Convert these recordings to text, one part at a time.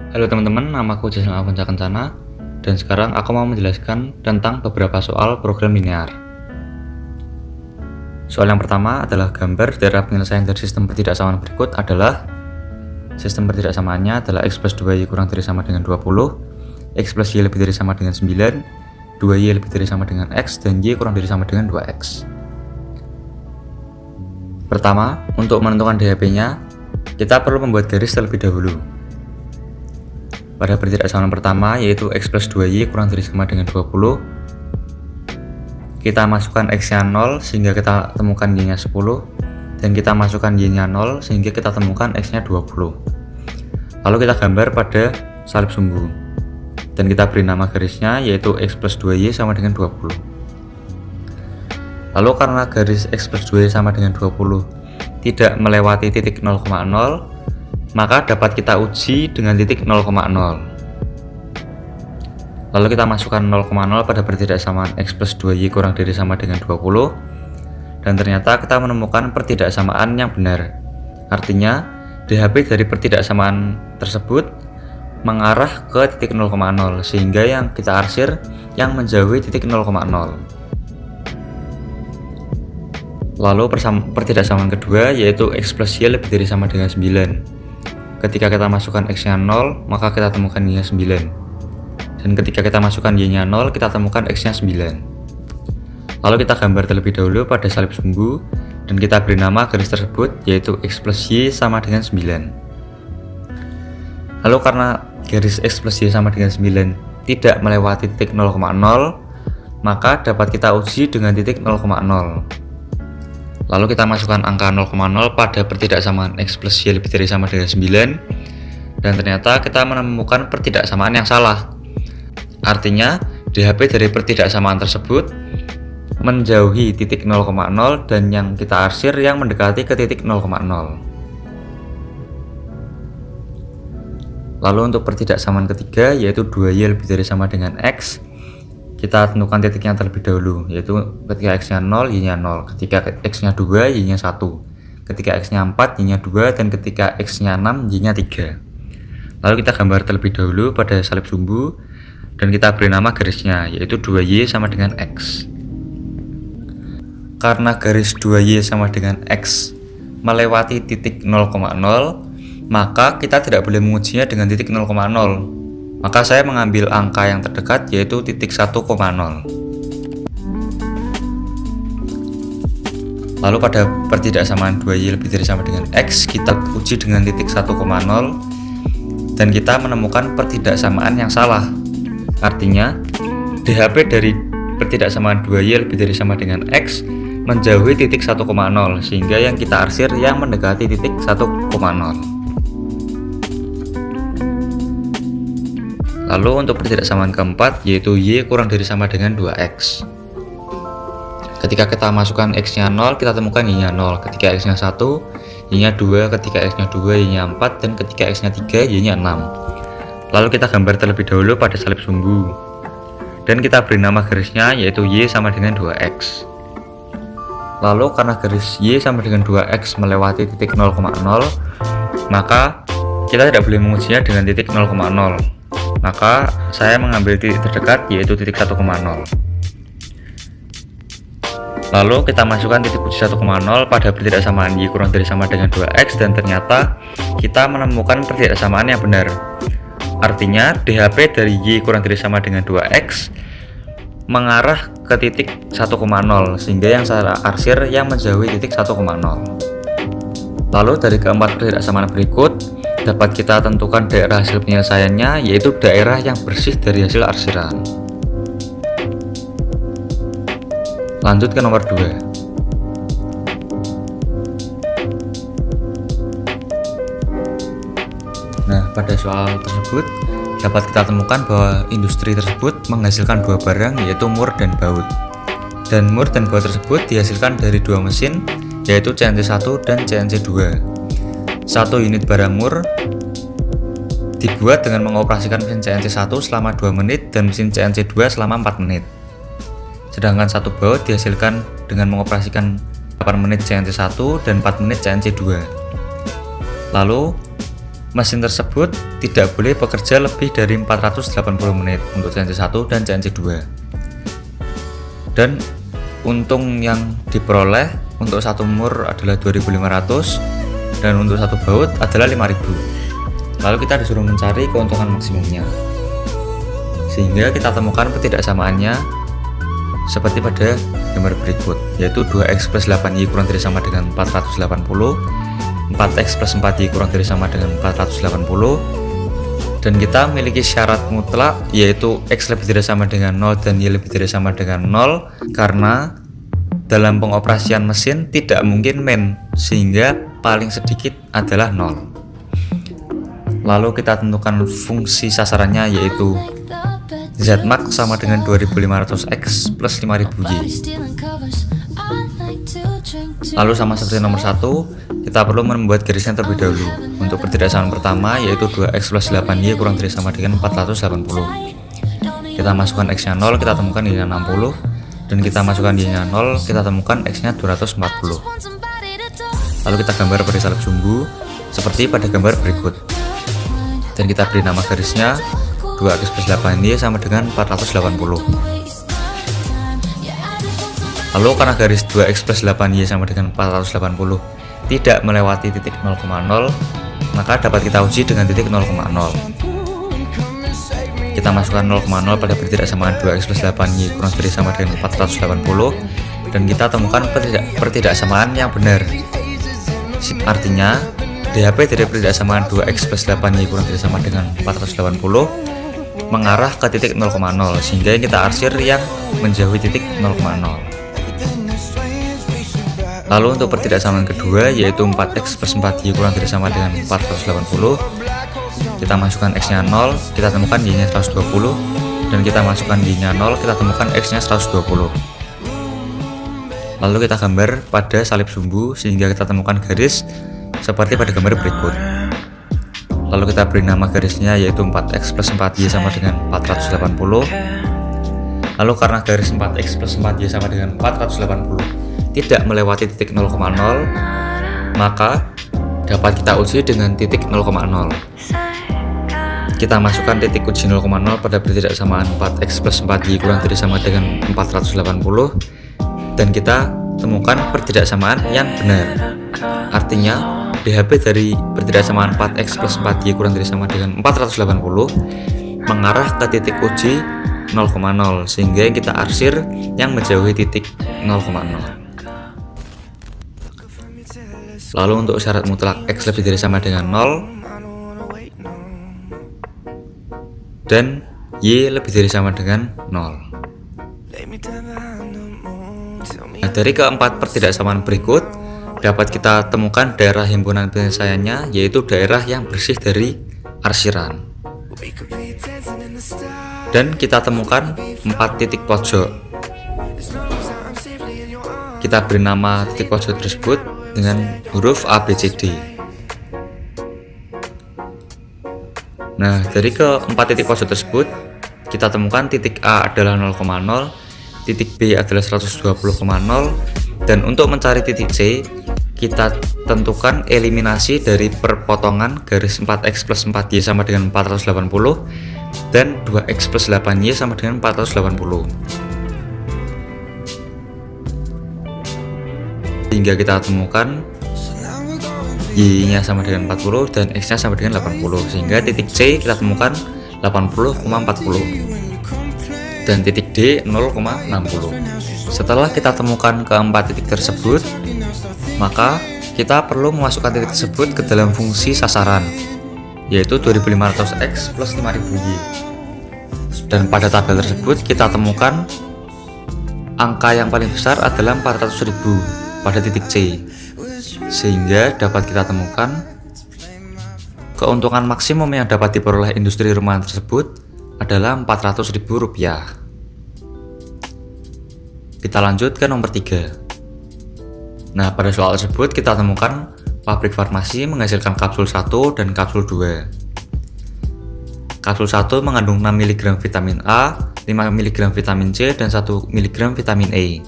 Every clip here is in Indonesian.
Halo teman-teman, namaku Jason Avanza Kencana dan sekarang aku mau menjelaskan tentang beberapa soal program linear. Soal yang pertama adalah gambar dari penyelesaian dari sistem pertidaksamaan berikut adalah sistem pertidaksamaannya adalah x plus 2y kurang dari sama dengan 20, x plus y lebih dari sama dengan 9, 2y lebih dari sama dengan x, dan y kurang dari sama dengan 2x. Pertama, untuk menentukan DHP-nya, kita perlu membuat garis terlebih dahulu. Pada pertidaksamaan pertama, yaitu x plus 2y kurang dari sama dengan 20, kita masukkan x-nya 0 sehingga kita temukan y-nya 10, dan kita masukkan y-nya 0 sehingga kita temukan x-nya 20. Lalu kita gambar pada salib sumbu, dan kita beri nama garisnya yaitu x plus 2y sama dengan 20. Lalu karena garis x plus 2y sama dengan 20 tidak melewati titik 0,0, maka dapat kita uji dengan titik 0,0. Lalu kita masukkan 0,0 pada pertidaksamaan x plus 2y kurang dari sama dengan 20, dan ternyata kita menemukan pertidaksamaan yang benar. Artinya DHP dari pertidaksamaan tersebut mengarah ke titik 0,0 sehingga yang kita arsir yang menjauhi titik 0,0. Lalu pertidaksamaan kedua yaitu x plus y lebih dari sama dengan 9. Ketika kita masukkan x-nya 0, maka kita temukan y-nya 9. Dan ketika kita masukkan y-nya 0, kita temukan x-nya 9. Lalu kita gambar terlebih dahulu pada salib sumbu, dan kita beri nama garis tersebut yaitu x plus y sama dengan 9. Lalu karena garis x plus y sama dengan 9 tidak melewati titik 0,0, maka dapat kita uji dengan titik 0,0. Lalu kita masukkan angka 0,0 pada pertidaksamaan x plus y lebih dari sama dengan 9, dan ternyata kita menemukan pertidaksamaan yang salah. Artinya DHP dari pertidaksamaan tersebut menjauhi titik 0,0 dan yang kita arsir yang mendekati ke titik 0,0. Lalu untuk pertidaksamaan ketiga yaitu 2y lebih dari sama dengan x, kita tentukan titiknya terlebih dahulu, yaitu ketika x-nya 0, y-nya 0, ketika x-nya 2, y-nya 1, ketika x-nya 4, y-nya 2, dan ketika x-nya 6, y-nya 3. Lalu kita gambar terlebih dahulu pada salib sumbu, dan kita beri nama garisnya, yaitu 2y sama dengan x. Karena garis 2y sama dengan x melewati titik 0,0, maka kita tidak boleh mengujinya dengan titik 0,0. Maka saya mengambil angka yang terdekat yaitu titik 1,0. Lalu pada pertidaksamaan 2y lebih dari sama dengan x, kita uji dengan titik 1,0 dan kita menemukan pertidaksamaan yang salah. Artinya DHP dari pertidaksamaan 2y lebih dari sama dengan x menjauhi titik 1,0 sehingga yang kita arsir yang mendekati titik 1,0. Lalu untuk pertidaksamaan keempat yaitu y kurang dari sama dengan 2x. Ketika kita masukkan x-nya 0, kita temukan y-nya 0. Ketika x-nya 1, y-nya 2. Ketika x-nya 2, y-nya 4. Dan ketika x-nya 3, y-nya 6. Lalu kita gambar terlebih dahulu pada salib sumbu, dan kita beri nama garisnya yaitu y sama dengan 2x. Lalu karena garis y sama dengan 2x melewati titik 0,0, maka kita tidak boleh mengujinya dengan titik 0,0. Maka saya mengambil titik terdekat yaitu titik 1,0. Lalu kita masukkan titik uji 1,0 pada pertidaksamaan y kurang dari sama dengan 2x, dan ternyata kita menemukan pertidaksamaan yang benar. Artinya DHP dari y kurang dari sama dengan 2x mengarah ke titik 1,0 sehingga yang saya arsir yang menjauhi titik 1,0. Lalu dari keempat pertidaksamaan berikut dapat kita tentukan daerah hasil penyelesaiannya yaitu daerah yang bersih dari hasil arsiran. Lanjut ke nomor 2. Nah, pada soal tersebut dapat kita temukan bahwa industri tersebut menghasilkan dua barang yaitu mur dan baut. Dan mur dan baut tersebut dihasilkan dari dua mesin yaitu CNC1 dan CNC2. Satu unit barang mur dibuat dengan mengoperasikan mesin CNC1 selama 2 menit dan mesin CNC2 selama 4 menit. Sedangkan satu baut dihasilkan dengan mengoperasikan 8 menit CNC1 dan 4 menit CNC2. Lalu mesin tersebut tidak boleh bekerja lebih dari 480 menit untuk CNC 1 dan CNC 2. Dan untung yang diperoleh untuk satu mur adalah 2.500 dan untuk satu baut adalah 5.000. Lalu kita disuruh mencari keuntungan maksimumnya, sehingga kita temukan ketidaksamaannya seperti pada gambar berikut, yaitu 2x plus 8y kurang dari sama dengan 480, 4x plus 4y kurang dari sama dengan 480, dan kita memiliki syarat mutlak yaitu x lebih dari sama dengan 0 dan y lebih dari sama dengan 0, karena dalam pengoperasian mesin tidak mungkin min, sehingga paling sedikit adalah 0. Lalu kita tentukan fungsi sasarannya, yaitu Zmax sama dengan 2500x plus 5000y. Lalu sama seperti nomor 1, kita perlu membuat garisnya terlebih dahulu. Untuk ketidaksamaan pertama yaitu 2x plus 8y kurang dari sama dengan 480. Kita masukkan x-nya 0, kita temukan y-nya 60, dan kita masukkan y-nya 0, kita temukan x-nya 240. Lalu kita gambar beri salib sumbu seperti pada gambar berikut, dan kita beri nama garisnya 2x plus 8y sama dengan 480. Lalu karena garis 2x plus 8y sama dengan 480 tidak melewati titik 0,0, maka dapat kita uji dengan titik 0,0. Kita masukkan 0,0 pada pertidaksamaan 2x plus 8y kurang dari sama dengan 480, dan kita temukan pertidaksamaan yang benar. Artinya DHP dari pertidaksamaan 2x plus 8y kurang dari sama dengan 480 mengarah ke titik 0,0, sehingga kita arsir yang menjauhi titik 0,0. Lalu untuk pertidaksamaan kedua yaitu 4x plus 4y kurang dari sama dengan 480, kita masukkan x-nya 0, kita temukan y-nya 120, dan kita masukkan y-nya 0, kita temukan x-nya 120. Lalu kita gambar pada salib sumbu sehingga kita temukan garis seperti pada gambar berikut. Lalu kita beri nama garisnya yaitu 4x plus 4y sama dengan 480. Lalu karena garis 4x plus 4y sama dengan 480 tidak melewati titik 0,0, maka dapat kita uji dengan titik 0,0. Kita masukkan titik uji 0,0 pada pertidaksamaan 4x plus 4y kurang dari sama dengan 480, dan kita temukan pertidaksamaan yang benar. Artinya DHP dari pertidaksamaan 4x plus 4y kurang dari sama dengan 480 mengarah ke titik uji 0,0, sehingga kita arsir yang menjauhi titik 0,0. Lalu untuk syarat mutlak x lebih dari sama dengan 0 dan y lebih dari sama dengan 0. Nah, dari keempat pertidaksamaan berikut dapat kita temukan daerah himpunan penyelesaiannya, yaitu daerah yang bersih dari arsiran. Dan kita temukan 4 titik pojok. Kita beri nama titik pojok tersebut dengan huruf A, B, C, D. Nah, dari keempat titik pojok tersebut kita temukan titik A adalah 0,0, titik B adalah 120,0, dan untuk mencari titik C kita tentukan eliminasi dari perpotongan garis 4x plus 4y sama dengan 480 dan 2x plus 8y sama dengan 480, hingga kita temukan y-nya sama dengan 40 dan x-nya sama dengan 80, sehingga titik C kita temukan 80,40 dan titik D 0,60. Setelah kita temukan keempat titik tersebut, maka kita perlu memasukkan titik tersebut ke dalam fungsi sasaran, yaitu 2500x plus 5000y. Dan pada tabel tersebut kita temukan angka yang paling besar adalah 400.000 pada titik C, sehingga dapat kita temukan keuntungan maksimum yang dapat diperoleh industri rumahan tersebut adalah Rp400.000. Kita lanjut ke nomor 3. Nah, pada soal tersebut kita temukan pabrik farmasi menghasilkan kapsul 1 dan kapsul 2. Kapsul 1 mengandung 6 mg vitamin A, 5 mg vitamin C, dan 1 mg vitamin E.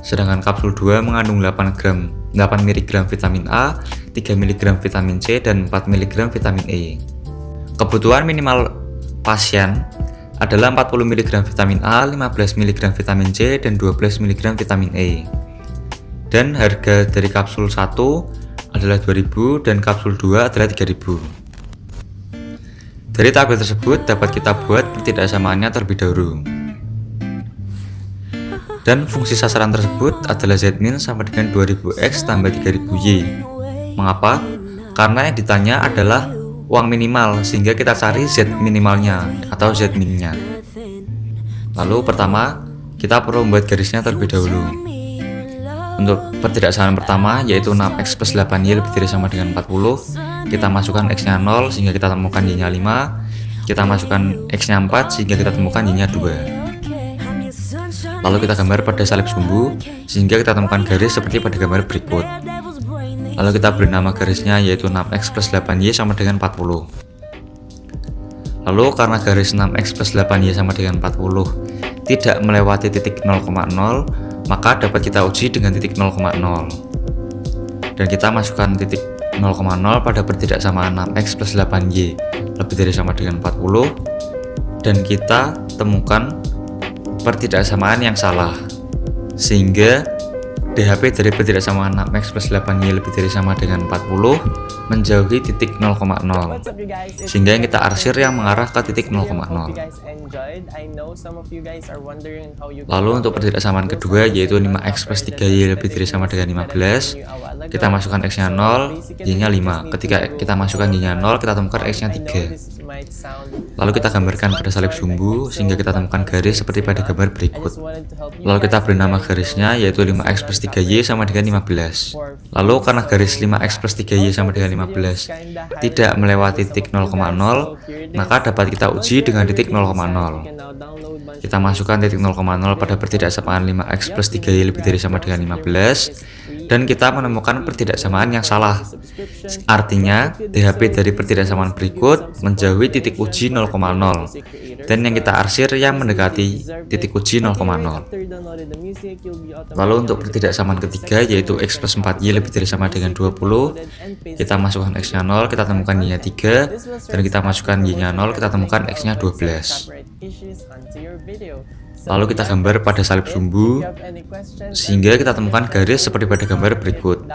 Sedangkan kapsul 2 mengandung 8 mg vitamin A, 3 mg vitamin C dan 4 mg vitamin E. Kebutuhan minimal pasien adalah 40 mg vitamin A, 15 mg vitamin C, dan 12 mg vitamin E. Dan harga dari kapsul 1 adalah 2000 dan kapsul 2 adalah 3000. Dari tabel tersebut dapat kita buat pertidaksamaannya terlebih dahulu. Dan fungsi sasaran tersebut adalah Z-min sama dengan 2000X tambah 3000Y. Mengapa? Karena yang ditanya adalah uang minimal, sehingga kita cari Z minimalnya atau Z minnya. Lalu pertama, kita perlu membuat garisnya terlebih dahulu. Untuk pertidaksamaan pertama, yaitu 6X plus 8Y lebih dari sama dengan 40, kita masukkan X-nya 0 sehingga kita temukan Y-nya 5. Kita masukkan X-nya 4 sehingga kita temukan Y-nya 2. Lalu kita gambar pada salib sumbu sehingga kita temukan garis seperti pada gambar berikut. Lalu kita beri nama garisnya yaitu 6X plus 8Y sama dengan 40. Lalu karena garis 6X plus 8Y sama dengan 40 tidak melewati titik 0,0, maka dapat kita uji dengan titik 0,0. Dan kita masukkan titik 0,0 pada pertidaksamaan 6X plus 8Y lebih dari sama dengan 40. Dan kita temukan pertidaksamaan yang salah, sehingga DHP dari pertidaksamaan 6X plus 8Y lebih dari sama dengan 40 menjauhi titik 0,0, sehingga yang kita arsir yang mengarah ke titik 0,0. Lalu untuk pertidaksamaan kedua yaitu 5X plus 3Y lebih dari sama dengan 15, kita masukkan X-nya 0, Y-nya 5. Ketika kita masukkan Y-nya 0, kita temukan X-nya 3. Lalu kita gambarkan pada salib sumbu sehingga kita temukan garis seperti pada gambar berikut. Lalu kita beri nama garisnya yaitu 5X plus 3Y sama dengan 15. Lalu karena garis 5X plus 3Y sama dengan 15 tidak melewati titik 0,0, maka dapat kita uji dengan titik 0,0. Kita masukkan titik 0,0 pada pertidaksamaan 5X plus 3Y lebih dari sama dengan 15, dan kita menemukan pertidaksamaan yang salah. Artinya DHP dari pertidaksamaan berikut menjauhi titik uji 0,0, dan yang kita arsir yang mendekati titik uji 0,0. Lalu untuk pertidaksamaan ketiga yaitu X plus 4Y lebih dari sama dengan 20, kita masukkan X-nya 0, kita temukan Y-nya 3, dan kita masukkan Y-nya 0, kita temukan X-nya 12. Lalu kita gambar pada salib sumbu sehingga kita temukan garis seperti pada gambar berikut,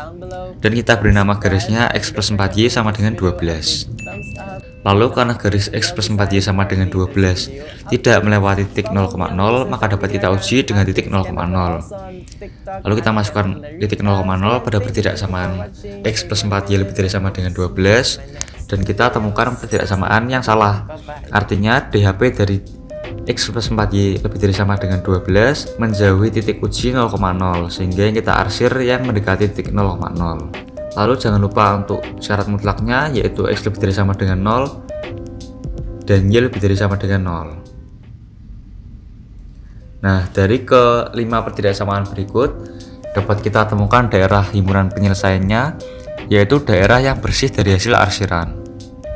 dan kita beri nama garisnya X plus 4Y sama dengan 12. Lalu karena garis X plus 4Y sama dengan 12 tidak melewati titik 0,0, maka dapat kita uji dengan titik 0,0. Lalu kita masukkan titik 0,0 pada pertidaksamaan X plus 4Y lebih dari sama dengan 12, dan kita temukan pertidaksamaan yang salah. Artinya DHP dari X plus 4Y lebih dari sama dengan 12 menjauhi titik uji 0,0, sehingga yang kita arsir yang mendekati titik 0,0. Lalu jangan lupa untuk syarat mutlaknya yaitu X lebih dari sama dengan 0 dan Y lebih dari sama dengan 0. Nah, dari kelima pertidaksamaan berikut dapat kita temukan daerah himpunan penyelesaiannya yaitu daerah yang bersih dari hasil arsiran,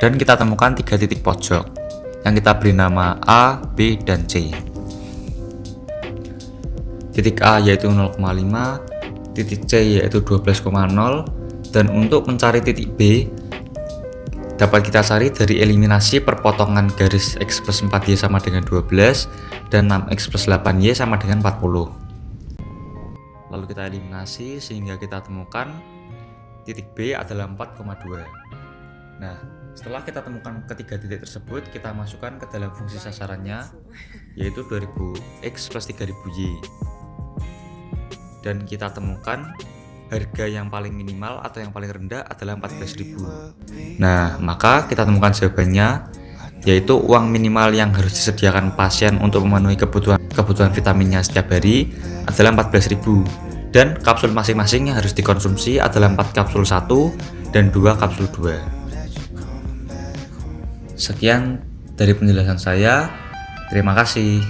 dan kita temukan 3 titik pojok yang kita beri nama A, B, dan C. Titik A yaitu 0,5, titik C yaitu 12,0, dan untuk mencari titik B dapat kita cari dari eliminasi perpotongan garis X plus 4Y sama dengan 12 dan 6X plus 8Y sama dengan 40. Lalu kita eliminasi sehingga kita temukan titik B adalah 4,2. Nah, setelah kita temukan ketiga titik tersebut, kita masukkan ke dalam fungsi sasarannya yaitu 2000X plus 3000Y, dan kita temukan harga yang paling minimal atau yang paling rendah adalah 14.000. Nah, maka kita temukan jawabannya yaitu uang minimal yang harus disediakan pasien untuk memenuhi kebutuhan vitaminnya setiap hari adalah 14.000, dan kapsul masing-masing yang harus dikonsumsi adalah 4 kapsul 1 dan 2 kapsul 2. Sekian dari penjelasan saya. Terima kasih.